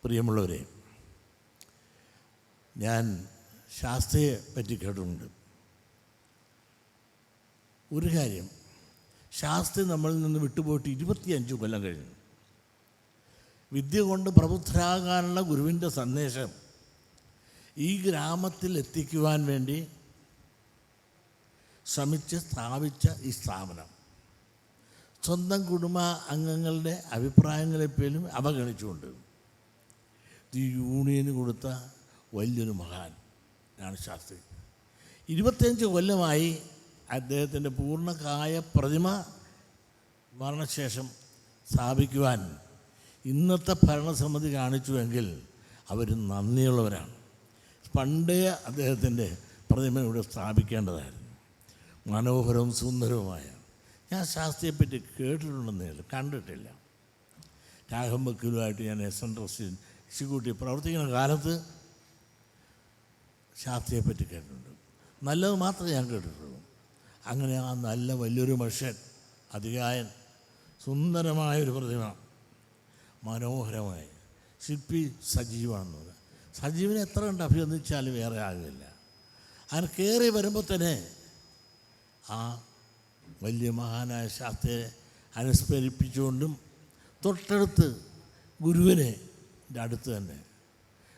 പ്രിയമുള്ളവരെ, ഞാൻ ശാസ്ത്രയെ പറ്റി കേട്ടിട്ടുണ്ട്. ഒരു കാര്യം, ശാസ്ത്രി നമ്മളിൽ നിന്ന് വിട്ടുപോയിട്ട് 25 കൊല്ലം കഴിഞ്ഞു. വിദ്യ കൊണ്ട് പ്രബുദ്ധരാകാനുള്ള ഗുരുവിൻ്റെ സന്ദേശം ഈ ഗ്രാമത്തിൽ എത്തിക്കുവാൻ വേണ്ടി ശ്രമിച്ച് സ്ഥാപിച്ച ഈ സ്ഥാപനം സ്വന്തം കുടുംബ അംഗങ്ങളുടെ അഭിപ്രായങ്ങളെപ്പോലും അവഗണിച്ചുകൊണ്ട് ഈ യൂണിയന് കൊടുത്ത വലിയൊരു മഹാൻ ആണ് ശാസ്ത്രി. 25 കൊല്ലമായി അദ്ദേഹത്തിൻ്റെ പൂർണ്ണകായ പ്രതിമ മരണശേഷം സ്ഥാപിക്കുവാൻ ഇന്നത്തെ ഭരണസമിതി കാണിച്ചുവെങ്കിൽ അവർ നന്ദിയുള്ളവരാണ്. പണ്ടേ അദ്ദേഹത്തിൻ്റെ പ്രതിമ ഇവിടെ സ്ഥാപിക്കേണ്ടതായിരുന്നു. മനോഹരവും സുന്ദരവുമായ. ഞാൻ ശാസ്ത്രിയെപ്പറ്റി കേട്ടിട്ടുണ്ടെന്നേ ഉള്ളൂ, കണ്ടിട്ടില്ല. രാഘവൻ വക്കീലുമായിട്ട് ഞാൻ SN എക്സിക്യൂട്ടീവ് പ്രവർത്തിക്കുന്ന കാലത്ത് ശാസ്ത്രിയെപ്പറ്റി കേട്ടിട്ടുണ്ട്. നല്ലത് മാത്രമേ ഞാൻ കേട്ടിട്ടുള്ളൂ. അങ്ങനെ ആ നല്ല വലിയൊരു മനുഷ്യൻ, അതികായൻ, സുന്ദരമായൊരു പ്രതിമ, മനോഹരമായി. ശില്പി സജീവാണെന്ന് പറയുന്നത്. സജീവിനെ എത്ര കണ്ട് അഭിനന്ദിച്ചാലും വേറെ ആകില്ല. അങ്ങനെ കയറി വരുമ്പോൾ തന്നെ ആ വലിയ മഹാനായ ശാസ്ത്രിയെ അനുസ്മരിപ്പിച്ചുകൊണ്ടും തൊട്ടടുത്ത് ഗുരുവിനെ അടുത്ത് തന്നെ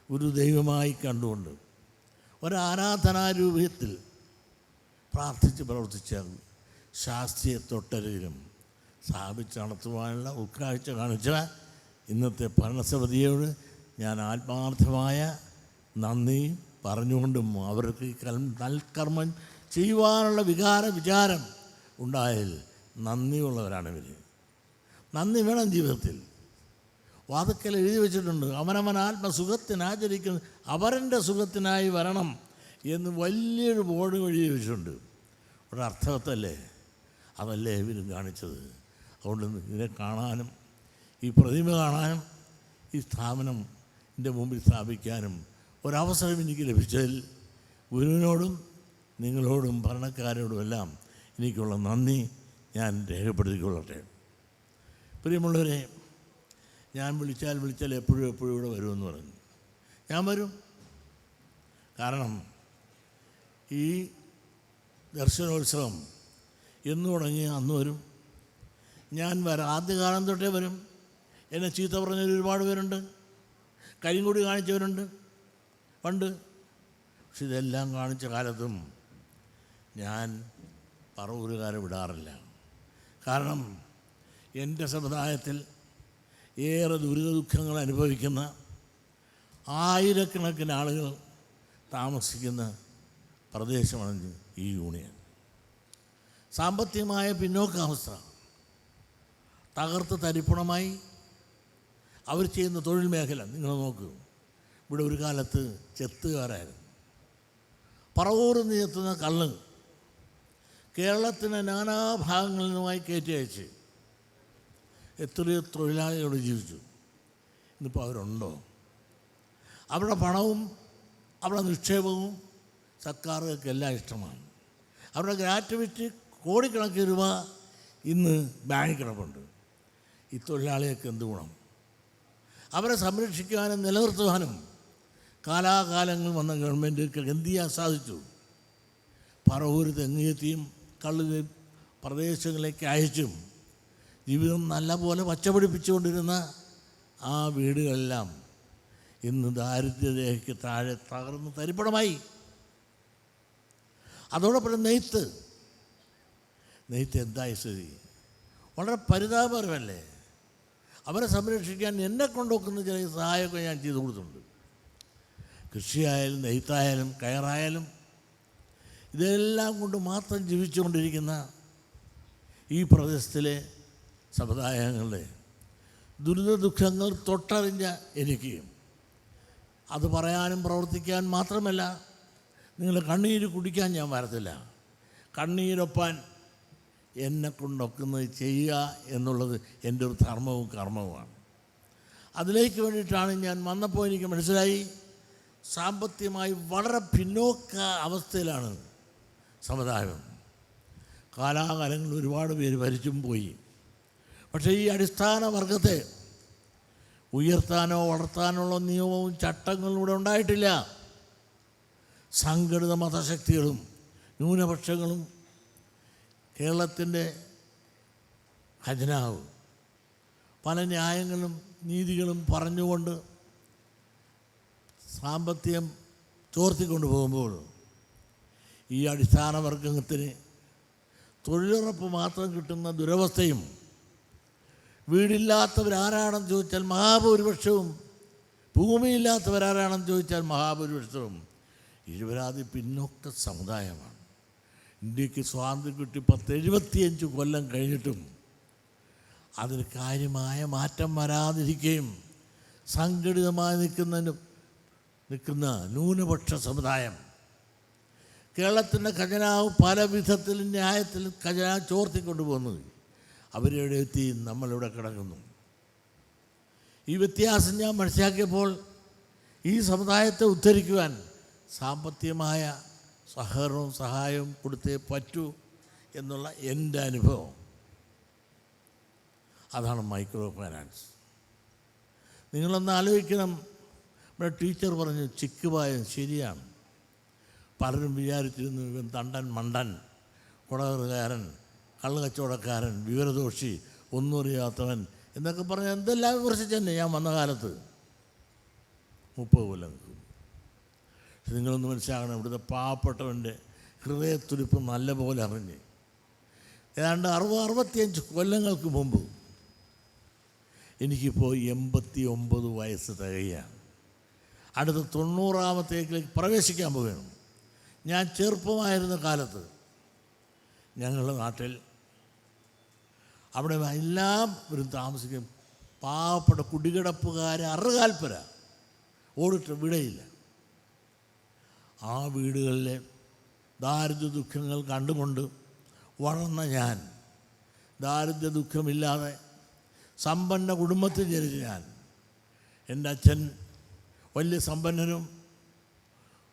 ഗുരുദൈവമായി കണ്ടുകൊണ്ട് ഒരാരാധനാരൂപത്തിൽ പ്രാർത്ഥിച്ച് പ്രവർത്തിച്ച ശാസ്ത്രിയെ തൊട്ടരികിലും സ്ഥാപിച്ച് നടത്തുവാനുള്ള ഉൾക്കാഴ്ച കാണിച്ച ഇന്നത്തെ ഭരണസമിതിയോട് ഞാൻ ആത്മാർത്ഥമായ നന്ദി പറഞ്ഞുകൊണ്ടും അവർക്ക് നൽകർമ്മം ചെയ്യുവാനുള്ള വിചാരം ഉണ്ടായാൽ നന്ദിയുള്ളവരാണ് ഇവർ. നന്ദി വേണം ജീവിതത്തിൽ. വാതുക്കൽ എഴുതി വെച്ചിട്ടുണ്ട്, അവനവൻ ആത്മസുഖത്തിനാചരിക്കുന്ന അവരൻ്റെ സുഖത്തിനായി വരണം എന്ന് വലിയൊരു ബോർഡ് എഴുതി വെച്ചിട്ടുണ്ട്. ഒരർത്ഥവത്തല്ലേ അതല്ലേ ഇവർ കാണിച്ചത്. അതുകൊണ്ട് ഇതിനെ കാണാനും ഈ പ്രതിമ കാണാനും ഈ സ്ഥാപനം എൻ്റെ മുമ്പിൽ സ്ഥാപിക്കാനും ഒരവസരം എനിക്ക് ലഭിച്ചതിൽ ഗുരുവിനോടും നിങ്ങളോടും ഭരണക്കാരോടുമെല്ലാം എനിക്കുള്ള നന്ദി ഞാൻ രേഖപ്പെടുത്തിക്കൊള്ളട്ടെ. പ്രിയമുള്ളവരെ, ഞാൻ വിളിച്ചാൽ എപ്പോഴും ഇവിടെ വരുമെന്ന് പറഞ്ഞു. ഞാൻ വരും. കാരണം ഈ ദർശനോത്സവം എന്ന് തുടങ്ങി അന്ന് വരും. ഞാൻ ആദ്യകാലം തൊട്ടേ വരും. എന്നെ ചീത്ത പറഞ്ഞവർ ഒരുപാട് പേരുണ്ട്, കരിങ്കൊടി കാണിച്ചവരുണ്ട് പണ്ട്. പക്ഷെ ഇതെല്ലാം കാണിച്ച കാലത്തും ഞാൻ പറവൂരുകാരെ വിടാറില്ല. കാരണം എൻ്റെ സമുദായത്തിൽ ഏറെ ദുരിതദുഃഖങ്ങൾ അനുഭവിക്കുന്ന ആയിരക്കണക്കിന് ആളുകൾ താമസിക്കുന്ന പ്രദേശമാണ് ഈ യൂണിയൻ. സാമ്പത്തികമായ പിന്നോക്കാവസ്ഥ തകർത്ത് തരിപ്പണമായി അവർ ചെയ്യുന്ന തൊഴിൽ മേഖല നിങ്ങൾ നോക്കൂ. ഇവിടെ ഒരു കാലത്ത് ചെത്തുകാരായിരുന്നു. പറവൂരിൽ നിന്ന് എത്തുന്ന കള്ള് കേരളത്തിന് നാനാഭാഗങ്ങളിൽ നിന്നുമായി കയറ്റി അയച്ച് എത്രയോ തൊഴിലാളികളോട് ജീവിച്ചു. ഇന്നിപ്പോൾ അവരുണ്ടോ? അവരുടെ പണവും അവരുടെ നിക്ഷേപവും സർക്കാരുകൾക്കെല്ലാം ഇഷ്ടമാണ്. അവരുടെ ഗ്രാറ്റുവിറ്റി കോടിക്കണക്കിന് രൂപ ഇന്ന് ബാങ്കിൽ കിടപ്പുണ്ട്. ഈ തൊഴിലാളികൾക്ക് എന്ത് ഗുണം? അവരെ സംരക്ഷിക്കാനും നിലനിർത്തുവാനും കാലാകാലങ്ങൾ വന്ന ഗവൺമെൻറ്റുകൾക്ക് എന്ത് ചെയ്യാൻ സാധിച്ചു? പറവൂർ തെങ്ങുകെത്തിയും കള്ള് പ്രദേശങ്ങളിലേക്ക് അയച്ചും ജീവിതം നല്ലപോലെ പച്ചപിടിപ്പിച്ചുകൊണ്ടിരുന്ന ആ വീടുകളെല്ലാം ഇന്ന് ദാരിദ്ര്യരേഖയ്ക്ക് താഴെ തകർന്ന് തരിപ്പണമായി. അതോടൊപ്പം നെയ്ത്ത് എന്തായി സ്ഥിതി? വളരെ പരിതാപകരമല്ലേ? അവരെ സംരക്ഷിക്കാൻ എന്നെ കൊണ്ടൊക്കുന്ന ചില സഹായമൊക്കെ ഞാൻ ചെയ്തു കൊടുത്തിട്ടുണ്ട്. കൃഷിയായാലും നെയ്ത്തായാലും കയറായാലും ഇതെല്ലാം കൊണ്ട് മാത്രം ജീവിച്ചുകൊണ്ടിരിക്കുന്ന ഈ പ്രദേശത്തിലെ സമുദായങ്ങളുടെ ദുരിത ദുഃഖങ്ങൾ തൊട്ടറിഞ്ഞ എനിക്ക് അത് പറയാനും പ്രവർത്തിക്കാൻ മാത്രമല്ല, നിങ്ങളുടെ കണ്ണീര് കുടിക്കാൻ ഞാൻ വരത്തില്ല. കണ്ണീരൊപ്പാൻ എന്നെ കൊണ്ടൊക്കുന്നത് ചെയ്യുക എന്നുള്ളത് എൻ്റെ ഒരു ധർമ്മവും കർമ്മവുമാണ്. അതിലേക്ക് വേണ്ടിയിട്ടാണ് ഞാൻ വന്നപ്പോൾ എനിക്ക് മനസ്സിലായി, സാമ്പത്തികമായി വളരെ പിന്നോക്ക അവസ്ഥയിലാണ് സമുദായം. കാലാകാലങ്ങളിൽ ഒരുപാട് പേര് ഭരിച്ചും പോയി. പക്ഷേ ഈ അടിസ്ഥാന വർഗത്തെ ഉയർത്താനോ വളർത്താനോ ഉള്ള നിയമവും ചട്ടങ്ങളും ഇവിടെ ഉണ്ടായിട്ടില്ല. സംഘടിത മതശക്തികളും ന്യൂനപക്ഷങ്ങളും കേരളത്തിൻ്റെ ഖജനാവ് പല ന്യായങ്ങളും നീതികളും പറഞ്ഞുകൊണ്ട് സാമ്പത്തികം ചോർത്തിക്കൊണ്ടു പോകുമ്പോൾ ഈ അടിസ്ഥാന വർഗത്തിന് തൊഴിലുറപ്പ് മാത്രം കിട്ടുന്ന ദുരവസ്ഥയും, വീടില്ലാത്തവരാരാണെന്ന് ചോദിച്ചാൽ മഹാഭൂരിപക്ഷവും, ഭൂമിയില്ലാത്തവരാരാണെന്ന് ചോദിച്ചാൽ മഹാഭൂരിപക്ഷവും നിരപരാധി പിന്നോക്ക സമുദായമാണ്. ഇന്ത്യക്ക് സ്വാതന്ത്ര്യം കിട്ടി 75 കൊല്ലം കഴിഞ്ഞിട്ടും അതിന് കാര്യമായ മാറ്റം വരാതിരിക്കുകയും സംഘടിതമായി നിൽക്കുന്ന ന്യൂനപക്ഷ സമുദായം കേരളത്തിൻ്റെ ഖജനാവ് പല വിധത്തിലും ന്യായത്തിലും ഖജനാവ് ചോർത്തിക്കൊണ്ടുപോകുന്നത് അവരെവിടെ എത്തി, നമ്മളിവിടെ കിടക്കുന്നു. ഈ വ്യത്യാസം ഞാൻ മനസ്സിലാക്കിയപ്പോൾ ഈ സമുദായത്തെ ഉദ്ധരിക്കുവാൻ സാമ്പത്തികമായ സഹകരണവും സഹായവും കൊടുത്തേ പറ്റൂ എന്നുള്ള എൻ്റെ അനുഭവം. അതാണ് മൈക്രോ ഫൈനാൻസ്. നിങ്ങളൊന്ന് ആലോചിക്കണം. ഇവിടെ ടീച്ചർ പറഞ്ഞു ചിക്കുപായം ശരിയാണ്. പലരും വിചാരിച്ചിരുന്നു ഇവൻ തണ്ടൻ മണ്ടൻ, കുടകറുകാരൻ, കള്ളുകച്ചവടക്കാരൻ, വിവരദോഷി, ഒന്നും അറിയാത്തവൻ എന്നൊക്കെ പറഞ്ഞ് എന്തെല്ലാം വിമർശിച്ചെന്നെ ഞാൻ വന്ന കാലത്ത് 30 കൊല്ലം. പക്ഷെ നിങ്ങളൊന്ന് മനസ്സിലാക്കണം, ഇവിടുത്തെ പാവപ്പെട്ടവൻ്റെ ഹൃദയത്തുടിപ്പ് നല്ലപോലെ അറിഞ്ഞ് ഏതാണ്ട് 60-65 കൊല്ലങ്ങൾക്ക് മുമ്പ് എനിക്കിപ്പോൾ 89 വയസ്സ് തികയാണ്. അടുത്ത 90-ാമത്തേക്കിലേക്ക് പ്രവേശിക്കാൻ പോവുകയാണ്. ഞാൻ ചെറുപ്പമായിരുന്ന കാലത്ത് ഞങ്ങളുടെ നാട്ടിൽ അവിടെ എല്ലാവരും താമസിക്കും പാവപ്പെട്ട കുടികിടപ്പുകാരെ അറുകാൽപ്പര ഓടിട്ട് വിടയില്ല. ആ വീടുകളിലെ ദാരിദ്ര്യ ദുഃഖങ്ങൾ കണ്ടുകൊണ്ട് വളർന്ന ഞാൻ, ദാരിദ്ര്യ ദുഃഖമില്ലാതെ സമ്പന്ന കുടുംബത്തിൽ ജനിച്ച ഞാൻ, എൻ്റെ അച്ഛൻ വലിയ സമ്പന്നനും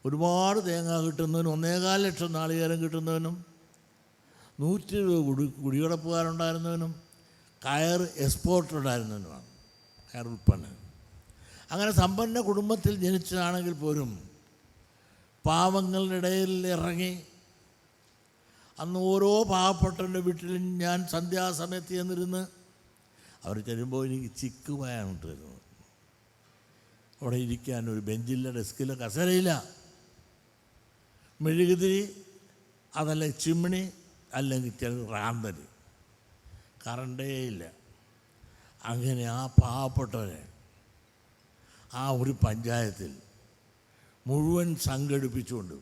ഒരുപാട് തേങ്ങ കിട്ടുന്നവനും 1.25 ലക്ഷം നാളികേരം കിട്ടുന്നവനും 120 കുടികിടപ്പുകാരുണ്ടായിരുന്നവനും കയർ എക്സ്പോർട്ടർ ഉണ്ടായിരുന്നവനുമാണ്, കയർ ഉൽപ്പന്നം. അങ്ങനെ സമ്പന്ന കുടുംബത്തിൽ ജനിച്ചതാണെങ്കിൽ പോലും പാവങ്ങളുടെ ഇടയിൽ ഇറങ്ങി അന്ന് ഓരോ പാവപ്പെട്ടവൻ്റെ വീട്ടിലും ഞാൻ സന്ധ്യാസമയത്ത് ചെന്നിരുന്ന് അവർ ചെല്ലുമ്പോൾ എനിക്ക് ചിക്കുപായാണ് ഇട്ടിരുന്നത്. അവിടെ ഇരിക്കാൻ ഒരു ബെഞ്ചില്ല, ഡെസ്കില്ല, കസേരയില്ല. മെഴുകുതിരി, അതല്ല ചിമ്മിണി, അല്ലെങ്കിൽ ചില റാന്തൽ, കറണ്ടേ ഇല്ല. അങ്ങനെ ആ പാവപ്പെട്ടവരെ ആ ഒരു പഞ്ചായത്തിൽ മുഴുവൻ സംഘടിപ്പിച്ചുകൊണ്ട്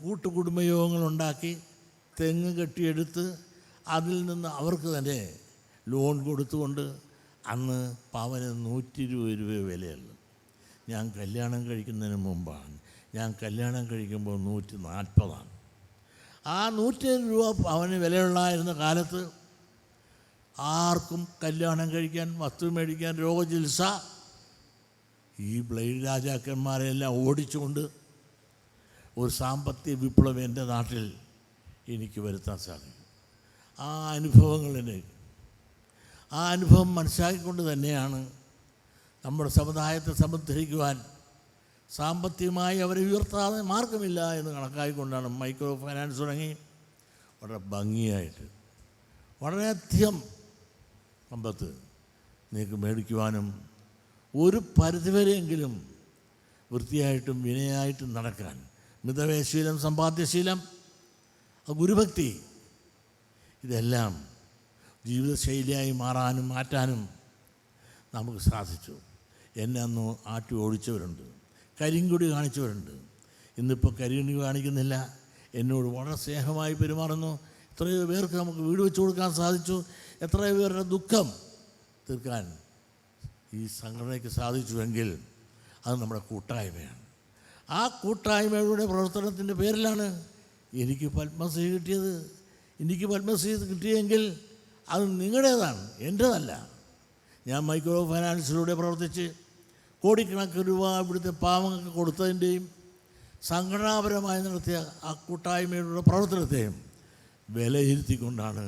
കൂട്ടുകുടുംബയോഗങ്ങളുണ്ടാക്കി തെങ്ങ് കെട്ടിയെടുത്ത് അതിൽ നിന്ന് അവർക്ക് തന്നെ ലോൺ കൊടുത്തുകൊണ്ട് അന്ന് പവന് 120 രൂപ വിലയുള്ളൂ. ഞാൻ കല്യാണം കഴിക്കുന്നതിന് മുമ്പാണ്. ഞാൻ കല്യാണം കഴിക്കുമ്പോൾ 140. ആ 120 രൂപ പവന് വിലയുള്ളായിരുന്ന കാലത്ത് ആർക്കും കല്യാണം കഴിക്കാൻ, വസ്തു മേടിക്കാൻ, രോഗചികിത്സ, ഈ ബ്ലേഡ് രാജാക്കന്മാരെല്ലാം ഓടിച്ചുകൊണ്ട് ഒരു സാമ്പത്തിക വിപ്ലവം എൻ്റെ നാട്ടിൽ എനിക്ക് വരുത്താൻ സാധിക്കും. ആ അനുഭവം മനസ്സിലാക്കിക്കൊണ്ട് തന്നെയാണ് നമ്മുടെ സമുദായത്തെ സമുദ്ധരിക്കുവാൻ, സാമ്പത്തികമായി അവരെ ഉയർത്താതെ മാർഗമില്ല എന്ന് കണക്കാക്കിക്കൊണ്ടാണ് മൈക്രോ ഫൈനാൻസ് തുടങ്ങി വളരെ ഭംഗിയായിട്ട് വളരെയധികം സമ്പത്ത് നിങ്ങൾക്ക് മേടിക്കുവാനും ഒരു പരിധിവരെയെങ്കിലും വൃത്തിയായിട്ടും വിനയായിട്ടും നടക്കാൻ, മിതവ്യയശീലം, സമ്പാദ്യശീലം, ഗുരുഭക്തി, ഇതെല്ലാം ജീവിതശൈലിയായി മാറ്റാനും നമുക്ക് സാധിച്ചു. എന്നെ അന്ന് ആട്ടി ഓടിച്ചവരുണ്ട്, കരിങ്കൊടി കാണിച്ചവരുണ്ട്. ഇന്നിപ്പോൾ കരിങ്കൊടി കാണിക്കുന്നില്ല. എന്നോട് വളരെ സ്നേഹമായി പെരുമാറുന്നു. എത്രയോ പേർക്ക് നമുക്ക് വീട് വെച്ച് കൊടുക്കാൻ സാധിച്ചു. എത്രയോ പേരുടെ ദുഃഖം തീർക്കാൻ ഈ സംഘടനയ്ക്ക് സാധിച്ചുവെങ്കിൽ അത് നമ്മുടെ കൂട്ടായ്മയാണ്. ആ കൂട്ടായ്മയുടെ പ്രവർത്തനത്തിൻ്റെ പേരിലാണ് എനിക്ക് പത്മശ്രീ കിട്ടിയത്. എനിക്ക് പത്മശ്രീ കിട്ടിയെങ്കിൽ അത് നിങ്ങളുടേതാണ്, എൻ്റേതല്ല. ഞാൻ മൈക്രോ ഫൈനാൻസിലൂടെ പ്രവർത്തിച്ച് കോടിക്കണക്കിന് രൂപ ഇവിടുത്തെ പാവങ്ങൾക്ക് കൊടുത്തതിൻ്റെയും സംഘടനാപരമായി നടത്തിയ ആ കൂട്ടായ്മയുടെ പ്രവർത്തനത്തെയും വിലയിരുത്തിക്കൊണ്ടാണ്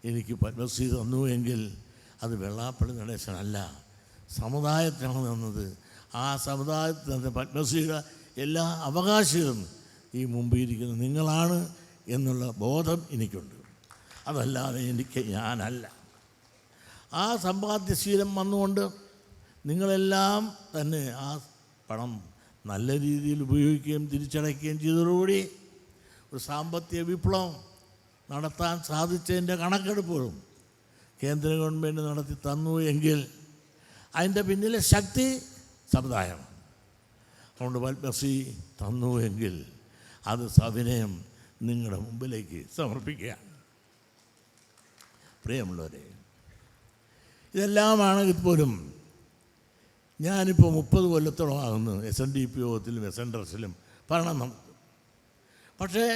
എനിക്ക് പത്മശ്രീ തന്നു എങ്കിൽ അത് വെള്ളാപ്പള്ളി നടേശനല്ല, സമുദായത്തിലാണ് നിന്നത്. ആ സമുദായത്തിൽ നിന്ന് പത്മശ്രീയുടെ എല്ലാ അവകാശികളും ഈ മുമ്പിരിക്കുന്ന നിങ്ങളാണ് എന്നുള്ള ബോധം എനിക്കുണ്ട്. അതല്ലാതെ ഞാനല്ല. ആ സമ്പാദ്യശീലം വന്നുകൊണ്ട് നിങ്ങളെല്ലാം തന്നെ ആ പണം നല്ല രീതിയിൽ ഉപയോഗിക്കുകയും തിരിച്ചടയ്ക്കുകയും ചെയ്തതോടുകൂടി ഒരു സാമ്പത്തിക വിപ്ലവം നടത്താൻ സാധിച്ചതിൻ്റെ കണക്കെടുപ്പുകളും കേന്ദ്ര ഗവൺമെൻറ് നടത്തി തന്നു എങ്കിൽ അതിൻ്റെ പിന്നിലെ ശക്തി സമുദായമാണ്. അതുകൊണ്ട് പത്മശ്രീ തന്നു എങ്കിൽ അത് സവിനയം നിങ്ങളുടെ മുമ്പിലേക്ക് സമർപ്പിക്കുകയാണ്. പ്രിയമുള്ളവരെ, ഇതെല്ലാമാണെങ്കിൽ പോലും ഞാനിപ്പോൾ 30 കൊല്ലത്തോളം ആകുന്നു SNDP യോഗത്തിലും SNDRSലും ഭരണം നമുക്ക്. പക്ഷേ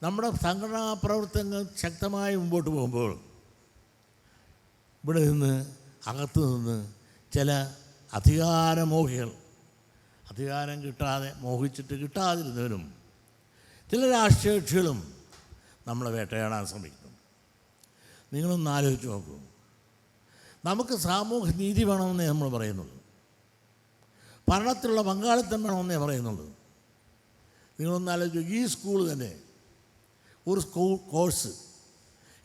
നമ്മുടെ സംഘടനാ പ്രവർത്തനങ്ങൾ ശക്തമായി മുമ്പോട്ട് പോകുമ്പോൾ ഇവിടെ നിന്ന് അകത്തു നിന്ന് ചില അധികാരമോഹികൾ, അധികാരം കിട്ടാതെ മോഹിച്ചിട്ട് കിട്ടാതിരുന്നവരും ചില രാഷ്ട്രീയ കക്ഷികളും നമ്മളെ വേട്ടയാടാൻ ശ്രമിക്കുന്നു. നിങ്ങളൊന്ന് ആലോചിച്ച് നോക്കൂ. നമുക്ക് സാമൂഹ്യ നീതി വേണമെന്നേ നമ്മൾ പറയുന്നുള്ളൂ, ഭരണത്തിലുള്ള പങ്കാളിത്തം വേണമെന്നേ പറയുന്നുള്ളൂ. നിങ്ങളൊന്ന് ആലോചിച്ചു, ഈ സ്കൂൾ തന്നെ ഒരു സ്കൂൾ കോഴ്സ്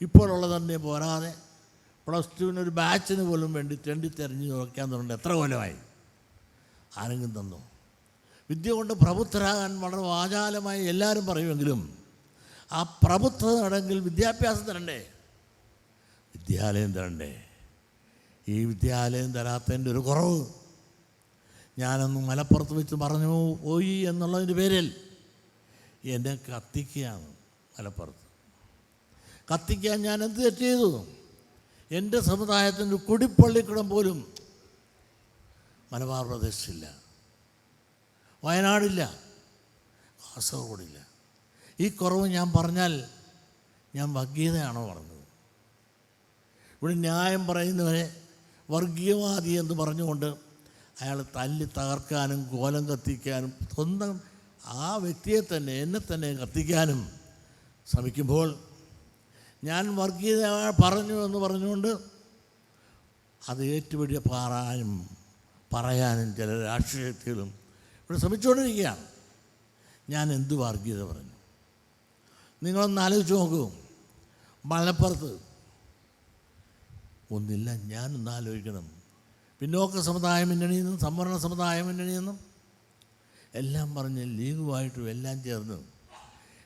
ഇപ്പോഴുള്ളത് തന്നെ പോരാതെ +2 ഒരു ബാച്ചിന് പോലും വേണ്ടി തെരഞ്ഞു നോക്കാൻ തുടങ്ങി എത്ര കൊല്ലമായി? ആരെങ്കിലും തന്നു? വിദ്യ കൊണ്ട് പ്രബുദ്ധരാകാൻ വളരെ വാചാലമായി എല്ലാവരും പറയുമെങ്കിലും ആ പ്രബുദ്ധത നടങ്കിൽ വിദ്യാഭ്യാസം തരണ്ടേ, വിദ്യാലയം തരണ്ടേ? ഈ വിദ്യാലയം തരാത്തതിൻ്റെ ഒരു കുറവ് ഞാനൊന്ന് മലപ്പുറത്ത് വെച്ച് പറഞ്ഞു പോയി എന്നുള്ളതിൻ്റെ പേരിൽ എന്നെ കത്തിക്കുകയാണ്. മലപ്പുറത്ത് കത്തിക്കാൻ ഞാൻ എന്ത് തെറ്റ് ചെയ്തു? എൻ്റെ സമുദായത്തിൻ്റെ കുടിപ്പള്ളിക്കുടം പോലും മലബാർ പ്രദേശത്തില്ല, വയനാടില്ല, കാസർഗോഡില്ല. ഈ കുറവ് ഞാൻ പറഞ്ഞാൽ ഞാൻ വർഗീയതയാണോ പറഞ്ഞത്? ഇവിടെ ന്യായം പറയുന്നവരെ വർഗീയവാദി എന്ന് പറഞ്ഞുകൊണ്ട് അയാൾ തല്ലി തകർക്കാനും കോലം കത്തിക്കാനും സ്വന്തം ആ വ്യക്തിയെ തന്നെ എന്നെ തന്നെ കത്തിക്കാനും ശ്രമിക്കുമ്പോൾ ഞാൻ വർഗീയത പറഞ്ഞു എന്ന് പറഞ്ഞുകൊണ്ട് അത് ഏറ്റുപിടിയ പറയാനും ചില രാഷ്ട്രീയ ശക്തികളും ഇവിടെ ശ്രമിച്ചുകൊണ്ടിരിക്കുകയാണ്. ഞാൻ എന്ത് വർഗീയത പറഞ്ഞു? നിങ്ങളൊന്ന് ആലോചിച്ച് നോക്കൂ. മലപ്പുറത്ത് ഒന്നില്ല, ഞാനൊന്ന് ആലോചിക്കണം. പിന്നോക്ക സമുദായ മുന്നണിയിൽ നിന്നും സംവരണ സമുദായ മുന്നണിയിൽ നിന്നും എല്ലാം പറഞ്ഞ് ലീഗുമായിട്ടും എല്ലാം ചേർന്ന്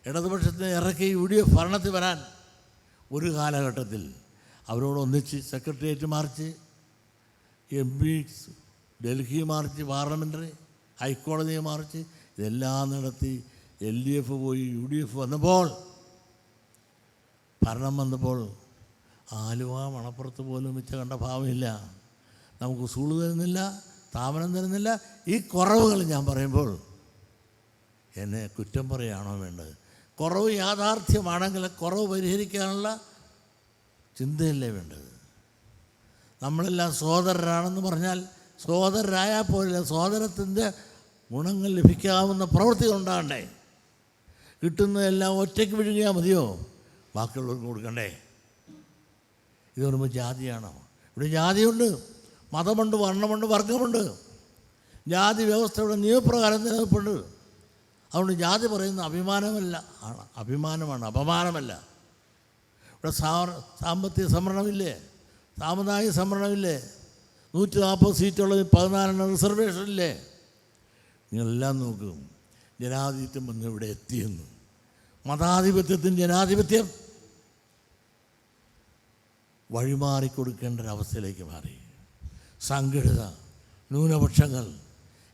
ഇടതുപക്ഷത്തിന് ഇറക്കി UDF ഭരണത്തിൽ വരാൻ ഒരു കാലഘട്ടത്തിൽ അവരോടൊന്നിച്ച് secretariat march, MP Delhi march, parliamentary ഹൈക്കോടതി മാർച്ച് ഇതെല്ലാം നടത്തി LDF പോയി UDF വന്നപ്പോൾ ഭരണം വന്നപ്പോൾ ആലുവ മണപ്പുറത്ത് പോലും വെച്ച് കണ്ട ഭാവമില്ല. നമുക്ക് സ്കൂൾ തരുന്നില്ല, സ്ഥാപനം തരുന്നില്ല. ഈ കുറവുകൾ ഞാൻ പറയുമ്പോൾ എന്നെ കുറ്റം പറയുകയാണോ വേണ്ടത്? കുറവ് യാഥാർത്ഥ്യമാണെങ്കിൽ കുറവ് പരിഹരിക്കാനുള്ള ചിന്തയല്ലേ വേണ്ടത്? നമ്മളെല്ലാം സഹോദരരാണെന്ന് പറഞ്ഞാൽ സഹോദരരായാൽ പോലില്ല, സഹോദരത്തിൻ്റെ ഗുണങ്ങൾ ലഭിക്കാവുന്ന പ്രവൃത്തികൾ ഉണ്ടാകണ്ടേ? കിട്ടുന്നതെല്ലാം ഒറ്റയ്ക്ക് വിഴുങ്ങിയാൽ മതിയോ? ബാക്കിയുള്ളവർക്ക് കൊടുക്കണ്ടേ? ഇത് പറയുമ്പോൾ ജാതിയാണോ? ഇവിടെ ജാതിയുണ്ട്, മതമുണ്ട്, വർണ്ണമുണ്ട്, വർഗമുണ്ട്. ജാതി വ്യവസ്ഥ ഇവിടെ നിയമപ്രകാരം നിലനിൽപ്പുണ്ട്. അതുകൊണ്ട് ജാതി പറയുന്ന അഭിമാനമാണ്, അപമാനമല്ല. ഇവിടെ സാമ്പത്തിക സംവരണമില്ലേ, സാമുദായിക സംവരണമില്ലേ, 140 സീറ്റുള്ള 14 റിസർവേഷനില്ലേ? നിങ്ങളെല്ലാം നോക്കും. ജനാധിപത്യം വന്ന് ഇവിടെ എത്തിയെന്ന്. മതാധിപത്യത്തിന് ജനാധിപത്യം വഴിമാറിക്കൊടുക്കേണ്ട ഒരവസ്ഥയിലേക്ക് മാറി. സംഘടിത ന്യൂനപക്ഷങ്ങൾ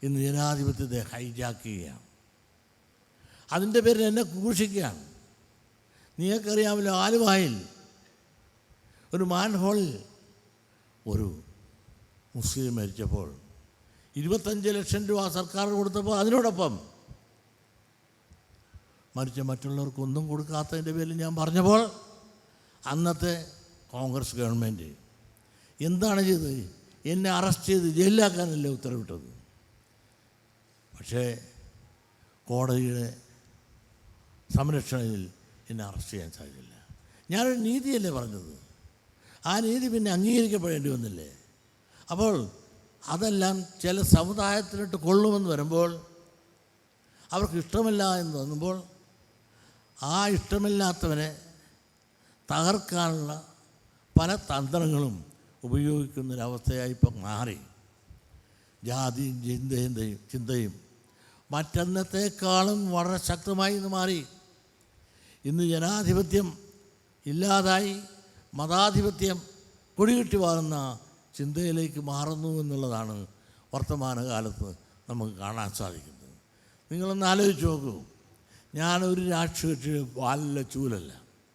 ഇന്ന് ജനാധിപത്യത്തെ ഹൈജാക്ക് ചെയ്യുകയാണ്. അതിൻ്റെ പേരിൽ എന്നെ ക്രൂശിക്കുകയാണ്. നിങ്ങൾക്കറിയാമല്ലോ, ആലുവായിൽ ഒരു മാൻഹോളിൽ ഒരു മുസ്ലിം മരിച്ചപ്പോൾ 25 ലക്ഷം രൂപ സർക്കാർ കൊടുത്തപ്പോൾ അതിനോടൊപ്പം മരിച്ച മറ്റുള്ളവർക്കൊന്നും കൊടുക്കാത്തതിൻ്റെ പേരിൽ ഞാൻ പറഞ്ഞപ്പോൾ അന്നത്തെ കോൺഗ്രസ് ഗവൺമെൻറ് എന്താണ് ചെയ്തത്? എന്നെ അറസ്റ്റ് ചെയ്ത് ജയിലിലാക്കാനല്ലേ ഉത്തരവിട്ടത്. പക്ഷേ കോടതിയുടെ സംരക്ഷണയിൽ എന്നെ അറസ്റ്റ് ചെയ്യാൻ സാധിച്ചില്ല. ഞാനൊരു നീതിയല്ലേ പറഞ്ഞത്, ആ നീതി പിന്നെ അംഗീകരിക്കപ്പെടേണ്ടി വന്നില്ലേ? അപ്പോൾ അതെല്ലാം ചില സമുദായത്തിലിട്ട് കൊള്ളുമെന്ന് വരുമ്പോൾ, അവർക്ക് ഇഷ്ടമില്ല എന്ന് തോന്നുമ്പോൾ ആ ഇഷ്ടമില്ലാത്തവനെ തകർക്കാനുള്ള പല തന്ത്രങ്ങളും ഉപയോഗിക്കുന്നൊരവസ്ഥയായി ഇപ്പം മാറി. ജാതിയും ചിന്തയും മറ്റന്നത്തേക്കാളും വളരെ ശക്തമായി ഇന്ന് മാറി. ഇന്ന് ജനാധിപത്യം ഇല്ലാതായി മതാധിപത്യം കൊടികെട്ടി വാഴുന്ന ചിന്തയിലേക്ക് മാറുന്നു എന്നുള്ളതാണ് വർത്തമാനകാലത്ത് നമുക്ക് കാണാൻ സാധിക്കുന്നത്. നിങ്ങളൊന്ന് ആലോചിച്ച് നോക്കൂ. ഞാനൊരു രാഷ്ട്രീയ കക്ഷി വാലിലെ ചൂലല്ല.